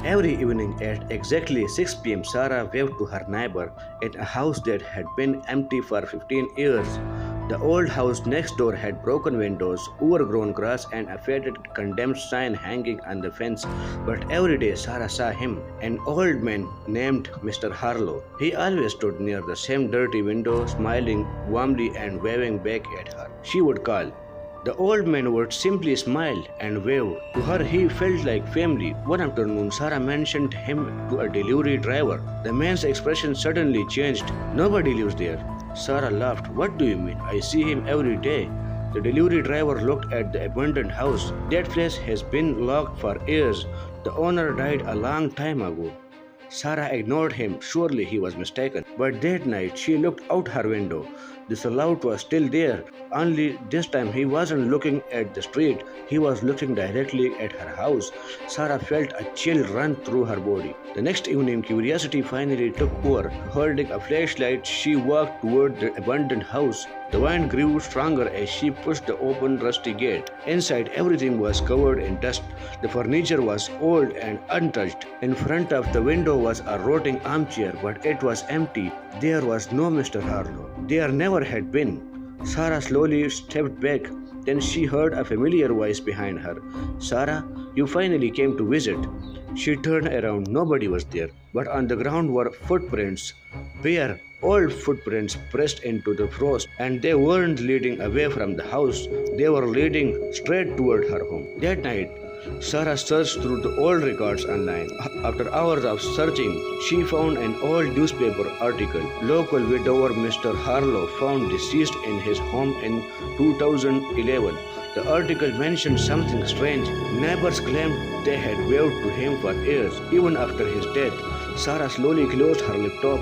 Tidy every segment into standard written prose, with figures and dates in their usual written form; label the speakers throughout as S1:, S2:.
S1: Every evening at exactly 6 p.m., Sarah waved to her neighbor in a house that had been empty for 15 years. The old house next door had broken windows, overgrown grass, and a faded condemned sign hanging on the fence. But every day Sarah saw him, an old man named Mr. Harlow. He always stood near the same dirty window, smiling warmly and waving back at her. She would call. The old man would simply smile and wave. To her, he felt like family. One afternoon, Sarah mentioned him to a delivery driver. The man's expression suddenly changed. Nobody lives there. Sarah laughed. What do you mean? I see him every day. The delivery driver looked at the abandoned house. That place has been locked for years. The owner died a long time ago. Sarah ignored him. Surely he was mistaken. But that night she looked out her window. The silhouette was still there, only this time he wasn't looking at the street, he was looking directly at her house. Sarah felt a chill run through her body. The next evening, curiosity finally took over. Holding a flashlight, she walked toward the abandoned house. The wind grew stronger as she pushed the open rusty gate. Inside, everything was covered in dust. The furniture was old and untouched. In front of the window was a rotting armchair, but it was empty. There was no Mr. Harlow. There never had been. Sarah slowly stepped back. Then she heard a familiar voice behind her. Sarah, you finally came to visit. She turned around. Nobody was there, but on the ground were footprints. Bare, old footprints pressed into the frost, and they weren't leading away from the house. They were leading straight toward her home. That night, Sarah searched through the old records online. After hours of searching, she found an old newspaper article. Local widower Mr. Harlow found deceased in his home in 2011. The article mentioned something strange. Neighbors claimed they had waved to him for years, even after his death. Sarah slowly closed her laptop.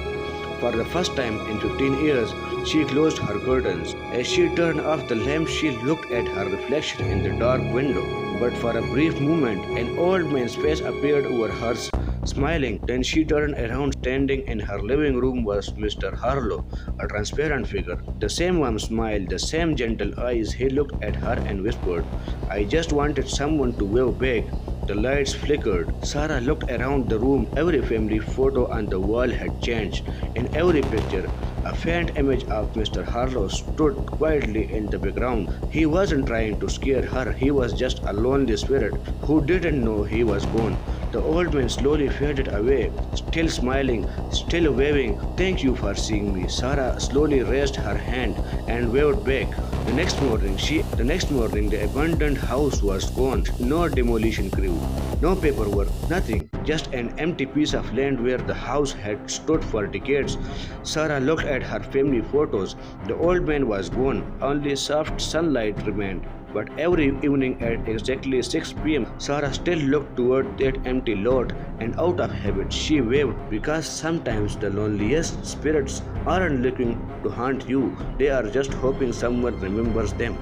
S1: For the first time in 15 years, she closed her curtains. As she turned off the lamp, she looked at her reflection in the dark window. But for a brief moment, an old man's face appeared over hers, smiling. Then she turned around. Standing in her living room was Mr. Harlow, a transparent figure. The same warm smile, the same gentle eyes. He looked at her and whispered, I just wanted someone to wave back. The lights flickered. Sarah looked around the room. Every family photo on the wall had changed. In every picture, a faint image of Mr. Harlow stood quietly in the background. He wasn't trying to scare her. He was just a lonely spirit who didn't know he was gone. The old man slowly faded away, still smiling, still waving. Thank you for seeing me. Sarah slowly raised her hand and waved back. The next morning, the abandoned house was gone. No demolition crew, no paperwork, nothing. Just an empty piece of land where the house had stood for decades. Sarah looked at her family photos. The old man was gone. Only soft sunlight remained. But every evening at exactly 6 p.m., Sarah still looked toward that empty lot, and out of habit she waved, because sometimes the loneliest spirits aren't looking to haunt you, they are just hoping someone remembers them.